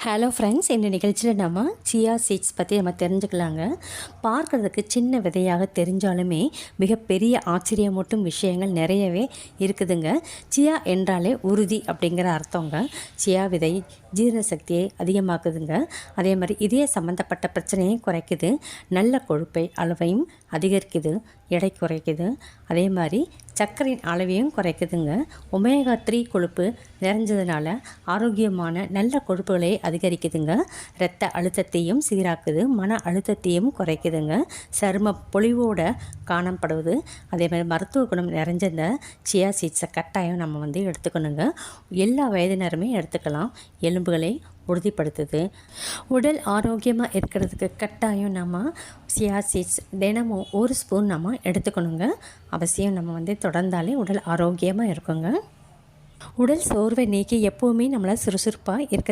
Hello friends, இந்த நிகழ்ச்சியில் நம்ம சியா சீட்ஸ் பற்றி நம்ம தெரிஞ்சுக்கலாங்க. பார்க்குறதுக்கு சின்ன விதையாக தெரிஞ்சாலுமே மிகப்பெரிய ஆச்சரியமூட்டும் விஷயங்கள் நிறையவே இருக்குதுங்க. சியா என்றாலே உறுதி அப்படிங்கிற அர்த்தங்க. சியா விதை ஜீரண சக்தியை அதிகமாக்குதுங்க. அதே மாதிரி இதய சம்மந்தப்பட்ட பிரச்சனையை குறைக்குது. நல்ல கொழுப்பை அளவையும் அதிகரிக்குது, எடை குறைக்குது. அதே மாதிரி சர்க்கரையின் அளவையும் குறைக்குதுங்க. ஒமேகா 3 கொழுப்பு நிறைஞ்சதுனால ஆரோக்கியமான நல்ல கொழுப்புகளை அதிகரிக்குதுங்க. இரத்த அழுத்தத்தையும் சீராக்குது, மன அழுத்தத்தையும் குறைக்குதுங்க. சரும பொலிவோடு காணப்படுவது. அதே மாதிரி மருத்துவ குணம் நிறைஞ்ச இந்த சியா சீட்ஸை கட்டாயம் நம்ம எடுத்துக்கணுங்க. எல்லா வயதினருமே எடுத்துக்கலாம். எலும்புகளை உறுதிப்படுத்துது. உடல் ஆரோக்கியமாக இருக்கிறதுக்கு கட்டாயம் நம்ம சியா சீட்ஸ் தினமும் 1 ஸ்பூன் நம்ம எடுத்துக்கணுங்க. அவசியம் நம்ம தொடர்ந்தாலே உடல் ஆரோக்கியமாக இருக்குங்க. உடல் சோர்வை நீக்கி எப்போவுமே நம்மளை சுறுசுறுப்பாக இருக்க